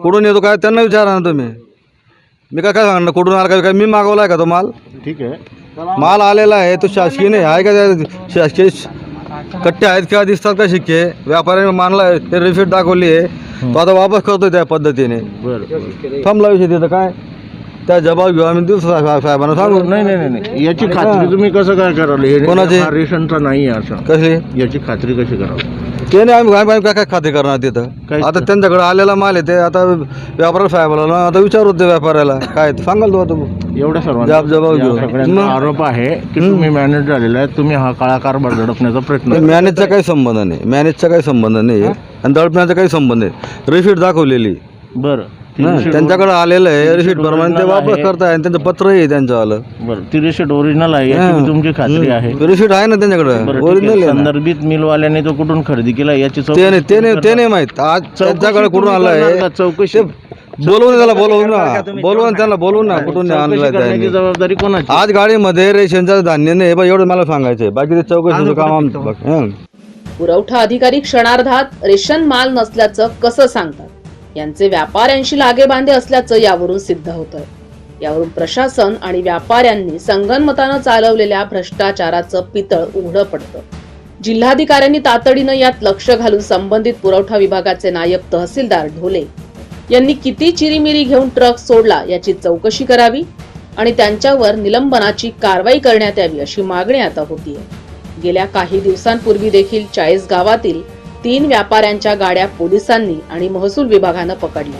कुठून येतो काय त्यांना विचारा ना तुम्ही. मी काय सांगणार कुठून आला काय, मी मागवलाय का तो माल? ठीक आहे, माल आलेला आहे तो शासकीय नाही आहे का, शासकीय कट्टे आहेत किंवा दिसतात का शिक्के? व्यापाऱ्याने मानला ते रिसिप्ट दाखवली आहे, तो आता वापस करतोय त्या पद्धतीने. थांबला विषय तिथं काय त्या जबाब घेऊ आम्ही देऊ साहेबांना सांगू. नाही याची खात्री तुम्ही कसं काय कराल? कोणाची? रेशनचा नाही असं कशी याची खात्री कशी कराल? ते नाही आम्ही काय खाते करणार तिथं. आता त्यांच्याकडे आलेला माल आहे ते आता व्यापाऱ्याला साहेबाला आता विचारू ते व्यापाऱ्याला काय सांगाल तो आता एवढ्या सर्वांचा जबाब घेऊ. सगळ्यांचा आरोप आहे की तुम्ही मॅनेज झालेला आहे, तुम्ही हा काळा कारभार दडपण्याचा प्रयत्न. मॅनेजचा काही संबंध नाही, मॅनेजचा काही संबंध नाही आणि दडपण्याचा काही संबंध नाही. रिसीट दाखवलेली बरं त्यांच्याकडे आलेलं आहे, रिसीट प्रमाणे ते वापस करताय आणि त्यांचं पत्र आहे त्यांचं आलं. बरं, ती रिसीट ओरिजिनल आहे याची तुमची खात्री आहे? रिसीट आहे ना त्यांच्याकडे ओरिजिनल. संदर्भित मिलवाल्याने तो कुठून खरेदी केला याची ते नाही माहित. आज त्यांच्याकडे कुठून आलं आहे चौकशी बोलवून त्याला बोलवून त्याला बोलवून ना कुठून आणलं करण्याची जबाबदारी कोणाची? आज गाडीमध्ये रेशनचं धान्य नाही बा, एवढं मला सांगायचंय. बाकी ते चौकशीचं काम आमचं. पुरवठा अधिकारी क्षणार्धात रेशन माल नसल्याचं कसं सांगतात, यांचे व्यापाऱ्यांशी लागेबांधे असल्याचं यावरून सिद्ध होतंय. यावरून प्रशासन आणि व्यापाऱ्यांनी संगनमतानं चालवलेल्या भ्रष्टाचाराचं पितळ उघडं पडतं. जिल्हाधिकाऱ्यांनी तातडीनं यात लक्ष घालून संबंधित पुरवठा विभागाचे नायब तहसीलदार ढोले यांनी किती चिरीमिरी घेऊन ट्रक सोडला याची चौकशी करावी आणि त्यांच्यावर निलंबनाची कारवाई करण्यात यावी अशी मागणी आता होतीये. गेल्या काही दिवसांपूर्वी देखील 40 गावातील 3 व्यापाऱ्यांच्या गाड्या पोलिसांनी आणि महसूल विभागानं पकडल्या.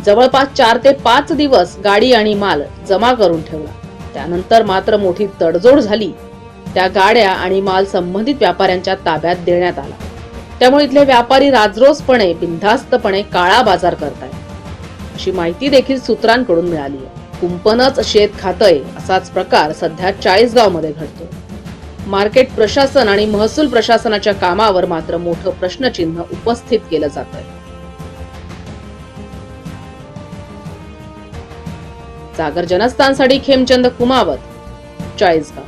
जवळपास 4 ते 5 दिवस गाडी आणि माल जमा करून ठेवला. त्यानंतर मात्र मोठी तडजोड झाली. त्या गाड्या आणि माल संबंधित व्यापाऱ्यांच्या ताब्यात देण्यात आला. त्यामुळे इथले व्यापारी राजरोसपणे बिनधास्तपणे काळा बाजार करतायत अशी माहिती देखील सूत्रांकडून मिळाली आहे. कुंपणच शेत खातंय असाच प्रकार सध्या 40 गावमध्ये घडतो. मार्केट प्रशासन आणि महसूल प्रशासनाच्या कामावर मात्र मोठं प्रश्नचिन्ह उपस्थित केलं जात आहे. सागर जनस्थानसाठी खेमचंद कुमावत, चाळीसगाव.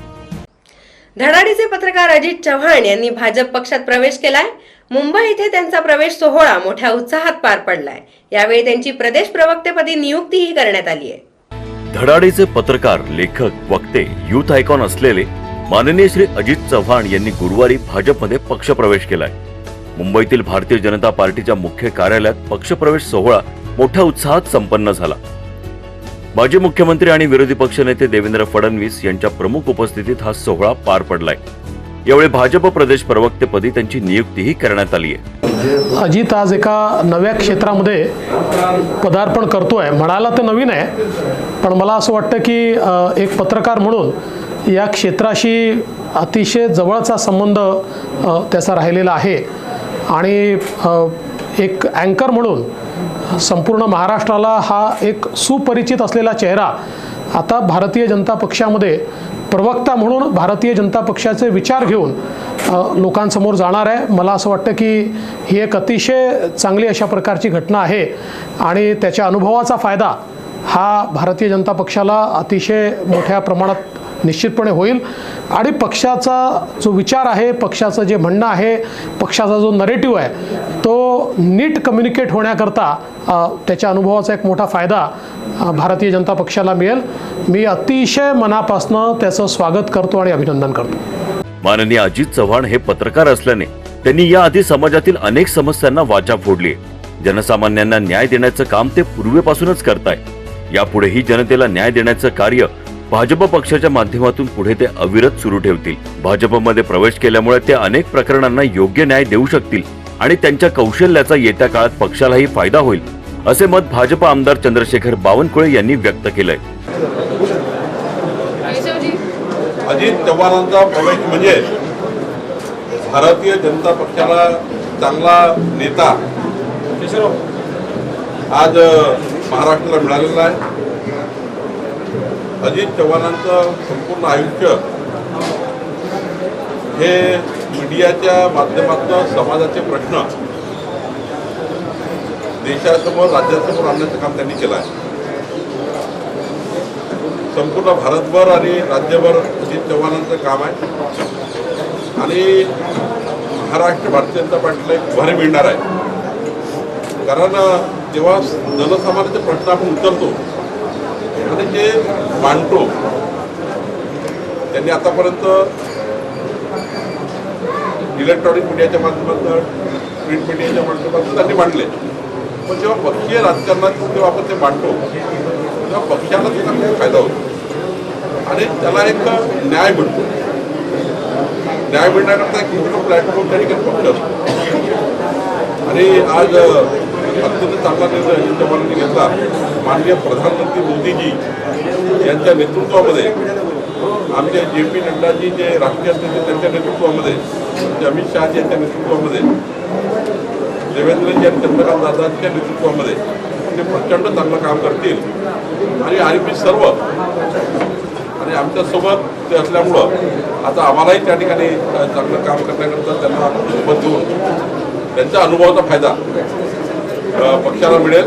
धडाडीचे पत्रकार अजित चव्हाण यांनी भाजप पक्षात प्रवेश केलाय. मुंबई इथे त्यांचा प्रवेश सोहळा मोठ्या उत्साहात पार पडलाय. यावेळी त्यांची प्रदेश प्रवक्तेपदी नियुक्तीही करण्यात आली आहे. धडाडीचे पत्रकार, लेखक, वक्ते, युथ आयकॉन असलेले माननीय श्री अजित चव्हाण यांनी गुरुवारी भाजपमध्ये पक्षप्रवेश केलाय. मुंबईतील भारतीय जनता पार्टीच्या मुख्य कार्यालयात पक्षप्रवेश सोहळा मोठ्या उत्साहात संपन्न झाला. माजी मुख्यमंत्री आणि विरोधी पक्षनेते देवेंद्र फडणवीस यांच्या प्रमुख उपस्थितीत हा सोहळा पार पडलाय. यावेळी भाजप प्रदेश प्रवक्तेपदी त्यांची नियुक्तीही करण्यात आली आहे. अजित आज एका नव्या क्षेत्रामध्ये पदार्पण करतोय. म्हणाला तर नवीन आहे, पण मला असं वाटतं की एक पत्रकार म्हणून या क्षेत्राशी अतिशय जवळचा संबंध त्याचा राहिलेला आहे आणि एक अँकर म्हणून संपूर्ण महाराष्ट्राला हा एक सुपरिचित असलेला चेहरा आता भारतीय जनता पक्षामध्ये प्रवक्ता म्हणून भारतीय जनता पक्षाचे विचार घेऊन लोकांसमोर जाणार आहे. मला असं वाटतं की ही एक अतिशय चांगली अशा प्रकारची घटना आहे आणि त्याच्या अनुभवाचा फायदा हा भारतीय जनता पक्षाला अतिशय मोठ्या प्रमाणात निश्चितपणे होईल आणि पक्षाचा जो विचार आहे, पक्षाचं जे म्हणणं आहे, पक्षाचा जो नरेटिव्ह आहे तो नीट कम्युनिकेट होण्याकरता त्याच्या अनुभवाचा एक मोठा फायदा भारतीय जनता पक्षाला मिळेल. मी अतिशय मनापासून त्याचं स्वागत करतो आणि अभिनंदन करतो. माननीय अजित चव्हाण हे पत्रकार असल्याने त्यांनी याआधी समाजातील अनेक समस्यांना वाचा फोडली. जनसामान्यांना न्याय देण्याचं काम ते पूर्वीपासूनच करताय. यापुढेही जनतेला न्याय देण्याचं कार्य भाजप पक्षाच्या माध्यमातून पुढे ते अविरत सुरू ठेवतील. भाजपमध्ये प्रवेश केल्यामुळे ते अनेक प्रकरणांना योग्य न्याय देऊ शकतील आणि त्यांच्या कौशल्याचा येत्या काळात पक्षालाही फायदा होईल, असे मत भाजप आमदार चंद्रशेखर बावनकुळे यांनी व्यक्त केलंय. अजित चव्हाणांचा प्रवेश म्हणजे भारतीय जनता पक्षाला चांगला नेता आज महाराष्ट्राला मिळालेला आहे. अजित चव्हाणांचं संपूर्ण आयुष्य हे मीडियाच्या माध्यमातून समाजाचे प्रश्न देशासमोर राज्यासमोर आणण्याचं काम त्यांनी केलं आहे. संपूर्ण भारतभर आणि राज्यभर अजित चव्हाणांचं काम आहे आणि महाराष्ट्र भारतीय जनता पार्टीला एक उभारी मिळणार आहे. कारण जेव्हा जनसामान्याचे प्रश्न आपण उचलतो आणि जे मांडतो, त्यांनी आतापर्यंत इलेक्ट्रॉनिक मीडियाच्या माध्यमातून, प्रिंट मीडियाच्या माध्यमातून त्यांनी मांडले. पण जेव्हा पक्षीय राजकारणात जेव्हा आपण ते मांडतो तेव्हा पक्षाला त्याचा खूप फायदा होतो आणि त्याला एक न्याय मिळतो. न्याय मिळण्याकरता एक मोठं प्लॅटफॉर्म त्या ठिकाणी पक्ष असतो आणि आज अत्यंत चांगला निर्णय अजित चव्हाणांनी घेतला. माननीय प्रधानमंत्री मोदीजी यांच्या नेतृत्वामध्ये, आमचे JP नड्डाजी जे राष्ट्रीय अध्यक्ष त्यांच्या नेतृत्वामध्ये, अमित शहाजी यांच्या नेतृत्वामध्ये, देवेंद्रजी आणि चंद्रकांत दादांच्या नेतृत्वामध्ये ते प्रचंड चांगलं काम करतील आणि आम्ही सर्व आणि आमच्यासोबत ते असल्यामुळं आता आम्हालाही त्या ठिकाणी चांगलं काम करण्याकरता त्यांना सोबत घेऊन त्यांच्या अनुभवाचा फायदा पक्षाला मिळेल.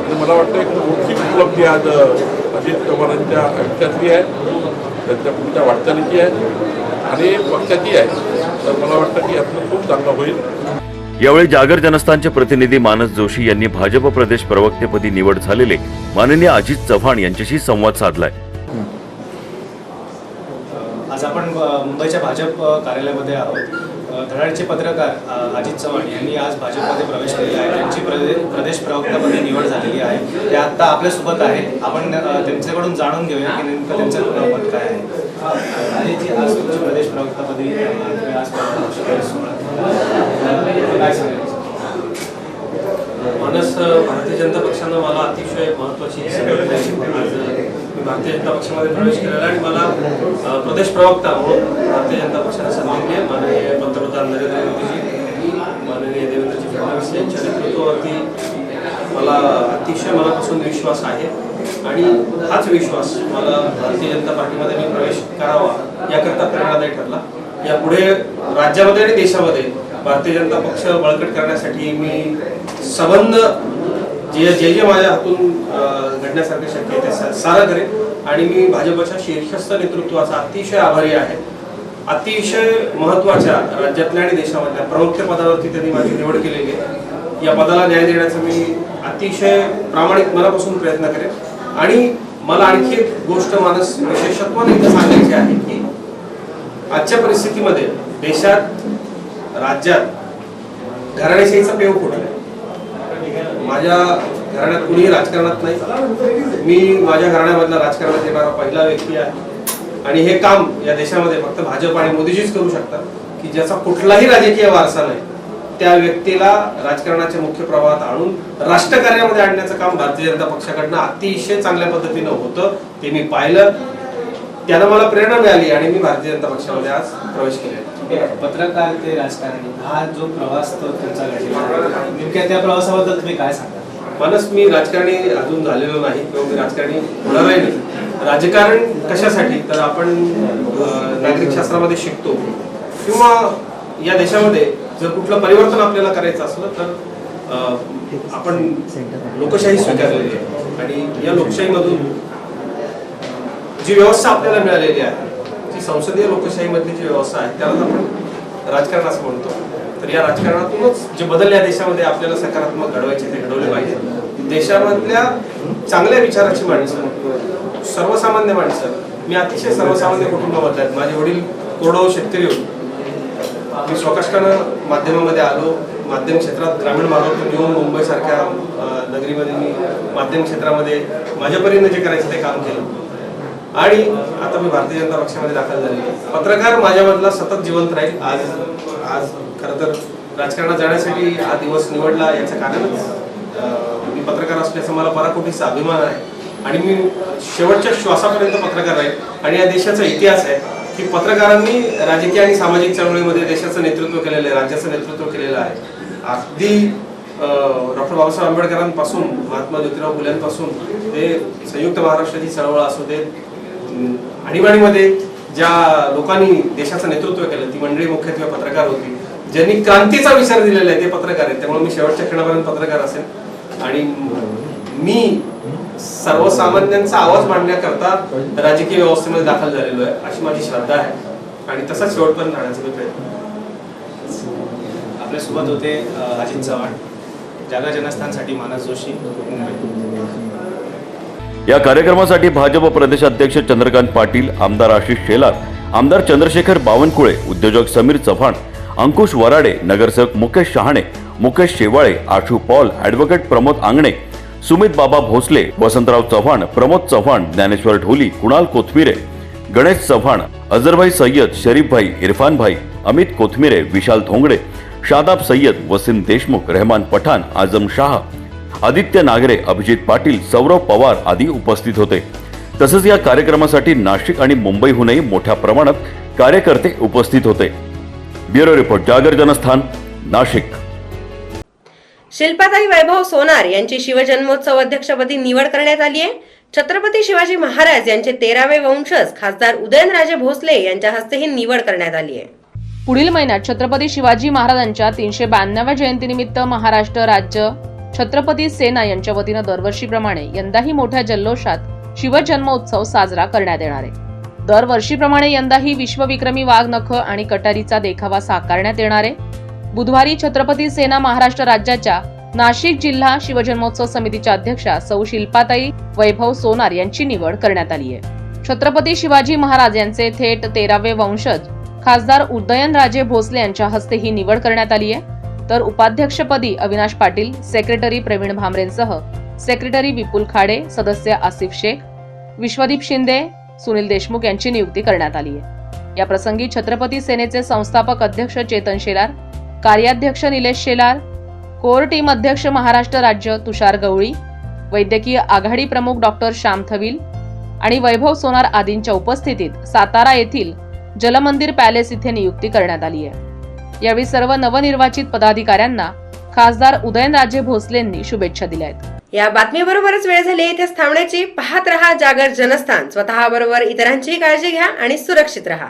आणि मला वाटतं एक मोठी उपलब्धी आज अजित चव्हाणांच्या आयुष्यातली आहे, त्यांच्या पुढच्या वाटचालीची आहे आणि पक्षाची आहे. तर मला वाटतं की यातनं खूप चांगलं होईल. यावेळी जागर जनस्थानचे प्रतिनिधी मानस जोशी यांनी भाजप प्रदेश प्रवक्तेपदी निवड झालेले माननीय अजित चव्हाण यांच्याशी संवाद साधलाय. आज आपण मुंबईच्या भाजप कार्यालयामध्ये आहोत. धडाडीचे पत्रकार अजित चव्हाण यांनी आज भाजपमध्ये प्रवेश केलेला आहे. त्यांची प्रदेश प्रवक्तापदी निवड झालेली आहे. ते आत्ता आपल्यासोबत आहेत. आपण त्यांच्याकडून जाणून घेऊया की नेमकं त्यांचं मत काय आहे. आज तुमची प्रदेश प्रवक्तापदी आज काय सांगेल? मानस, भारतीय जनता पक्षानं मला अतिशय महत्त्वाची संधी दिली. आज मी भारतीय जनता पक्षामध्ये प्रवेश केलेला आणि मला प्रदेश प्रवक्ता म्हणून भारतीय जनता पक्षाने संधी दिली आहे. माननीय पंतप्रधान नरेंद्र मोदीजी, माननीय देवेंद्रजी फडणवीस यांच्या नेतृत्वावरती मला अतिशय मनापासून विश्वास आहे आणि हाच विश्वास मला भारतीय जनता पार्टीमध्ये मी प्रवेश करावा याकरता प्रेरणादायी ठरला. यापुढे राज्यामध्ये आणि देशामध्ये भारतीय जनता पक्ष बळकट करण्यासाठी मी संबंध जे माझ्या हातून घडण्यासारखे शक्य आहे ते सारं करेन आणि मी भाजपच्या शीर्षस्थ नेतृत्वाचा अतिशय आभारी आहे. अतिशय महत्त्वाच्या राज्यातल्या आणि देशामधल्या प्रवक्तेपदावरती त्यांनी माझी निवड केलेली आहे. या पदाला न्याय देण्याचा मी अतिशय प्रामाणिक मनापासून प्रयत्न करेन आणि मला आणखी एक गोष्ट मानस विशेषत्वाने इथं सांगायची आहे की आजच्या परिस्थितीमध्ये देशात, राज्यात घराणेशाहीचा पेव फुटला. माझ्या घराण्यात कुणीही राजकारणात नाही. मी माझ्या घराण्यामधला राजकारणात येणारा पहिला व्यक्ती आहे आणि हे काम या देशामध्ये फक्त भाजप आणि मोदीजीच करू शकतात की ज्याचा कुठलाही राजकीय वारसा नाही त्या व्यक्तीला राजकारणाच्या मुख्य प्रवाहात आणून राष्ट्रकार्यामध्ये आणण्याचं काम भारतीय जनता पक्षाकडनं अतिशय चांगल्या पद्धतीनं होतं. ते मी पाहिलं, त्यानं मला प्रेरणा मिळाली आणि मी भारतीय जनता पक्षामध्ये आज प्रवेश केला. पत्रकार ते राजकारणी हा जो प्रवास तो त्यांचा घडलेला आहे, नेमक्या त्या प्रवासाबद्दल तुम्ही काय सांगा? मानस, मी राजकारणी अजून झालेलो नाही किंवा मी राजकारणी होणारही नाही. राजकारण कशासाठी तर आपण नागरिक शास्त्रामध्ये शिकतो किंवा या देशामध्ये जर कुठलं परिवर्तन आपल्याला करायचं असलं तर आपण लोकशाही स्वीकारलेली आहे आणि या लोकशाहीमधून जी व्यवस्था आपल्याला मिळालेली आहे, जी संसदीय लोकशाहीमधली जी व्यवस्था आहे त्याला आपण राजकारण असं म्हणतो. तर या राजकारणातूनच जे बदल या देशामध्ये आपल्याला सकारात्मक घडवायचे ते घडवले पाहिजे. देशामधल्या चांगल्या विचाराची माणसं, सर्वसामान्य माणसं, मी अतिशय सर्वसामान्य कुटुंबामधले आहेत. माझे वडील कोरडवाहू शेतकरी होते. मी स्वकष्टानं माध्यमामध्ये आलो. माध्यम क्षेत्रात ग्रामीण भागातून येऊन मुंबईसारख्या नगरीमध्ये मी माध्यम क्षेत्रामध्ये माझ्या परीने जे करायचं ते काम केलं आणि आता मी भारतीय जनता पक्षामध्ये दाखल झालेलो. पत्रकार माझ्यामधला सतत जिवंत राहील. आज खरं तर राजकारणात जाण्यासाठी हा दिवस निवडला याचं कारणच मी पत्रकार असल्याचा मला पराकोटीचा अभिमान आहे आणि मी शेवटच्या श्वासापर्यंत पत्रकार राहील. आणि या देशाचा इतिहास आहे की पत्रकारांनी राजकीय आणि सामाजिक चळवळीमध्ये देशाचं नेतृत्व केलेलं आहे, राज्याचं नेतृत्व केलेलं आहे. अगदी डॉक्टर बाबासाहेब आंबेडकरांपासून महात्मा ज्योतिराव फुल्यांपासून ते संयुक्त महाराष्ट्राची चळवळ असू दे, आणीबाणीमध्ये ज्या लोकांनी देशाचं नेतृत्व केलं ती मंडळी मुख्यत्वे पत्रकार होती. ज्यांनी क्रांतीचा विचार दिलेला आहे ते पत्रकार आहेत. त्यामुळे मी शेवटच्या क्षणापर्यंत पत्रकार असेल आणि मी सर्वसामान्यांचा आवाज मांडण्याकरता राजकीय व्यवस्थेमध्ये दाखल झालेलो आहे अशी माझी श्रद्धा आहे आणि तसाच शेवटपर्यंत राहण्याचा मी प्रयत्न. आपल्यासोबत होते अजित चव्हाण, जागा जनस्थानसाठी मानस जोशी, मुंबई. या कार्यक्रमासाठी भाजप प्रदेशाध्यक्ष चंद्रकांत पाटील, आमदार आशिष शेलार, आमदार चंद्रशेखर बावनकुळे, उद्योजक समीर चव्हाण, अंकुश वराडे, नगरसेवक मुकेश शहाणे, मुकेश शेवाळे, आशू पॉल, ॲडव्होकेट प्रमोद आंगणे, सुमित बाबा भोसले, वसंतराव चव्हाण, प्रमोद चव्हाण, ज्ञानेश्वर ढोली, कुणाल कोथमिरे, गणेश चव्हाण, अझरभाई सय्यद, शरीफभाई, इरफान भाई, अमित कोथमिरे, विशाल धोंगडे, शादाब सय्यद, वसीम देशमुख, रहमान पठाण, आझम शाह, आदित्य नागरे, अभिजित पाटील, सौरव पवार आदी उपस्थित होते. तसंच या कार्यक्रमासाठी नाशिक आणि मुंबईहूनही मोठ्या प्रमाणात कार्यकर्ते उपस्थित होते. ब्युरो रिपोर्ट, जागर जनस्थान, नाशिक. शिल्पाताई वैभव सोनार यांची शिवजन्मोत्सव अध्यक्षपदी निवड करण्यात आली आहे. छत्रपती शिवाजी महाराज यांचे 13वे वंशज खासदार उदयनराजे भोसले यांच्या हस्ते ही निवड करण्यात आली आहे. पुढील महिन्यात छत्रपती शिवाजी महाराजांच्या 392व्या जयंतीनिमित्त महाराष्ट्र राज्य छत्रपती सेना यांच्या वतीनं दरवर्षीप्रमाणे यंदाही मोठ्या जल्लोषात शिवजन्मोत्सव साजरा करण्यात येणार आहे. दरवर्षीप्रमाणे यंदाही विश्वविक्रमी वाघ, नख आणि कटारीचा देखावा साकारण्यात येणार आहे. बुधवारी छत्रपती सेना महाराष्ट्र राज्याच्या नाशिक जिल्हा शिवजन्मोत्सव समितीच्या अध्यक्षा सौ शिल्पाताई वैभव सोनार यांची निवड करण्यात आली आहे. छत्रपती शिवाजी महाराज यांचे थेट 13वे वंशज खासदार उदयनराजे भोसले यांच्या हस्ते ही निवड करण्यात आली आहे. तर उपाध्यक्षपदी अविनाश पाटील, सेक्रेटरी प्रवीण भामरेंसह सेक्रेटरी विपुल खाडे, सदस्य आसिफ शेख, विश्वदीप शिंदे, सुनील देशमुख यांची नियुक्ती करण्यात आली आहे. या प्रसंगी छत्रपती सेनेचे संस्थापक अध्यक्ष चेतन शेलार, कार्याध्यक्ष निलेश शेलार, कोर टीम अध्यक्ष महाराष्ट्र राज्य तुषार गवळी, वैद्यकीय आघाडी प्रमुख डॉक्टर श्याम थविल आणि वैभव सोनार आदींच्या उपस्थितीत सातारा येथील जलमंदिर पॅलेस इथे नियुक्ती करण्यात आली आहे. यावेळी सर्व नवनिर्वाचित पदाधिकाऱ्यांना खासदार उदयनराजे भोसलेंनी शुभेच्छा दिल्या आहेत. या बातमीबरोबरच वेळ झाली इथेच थांबण्याची. पाहत रहा जागर जनस्थान. स्वतःबरोबर इतरांचीही काळजी घ्या आणि सुरक्षित रहा.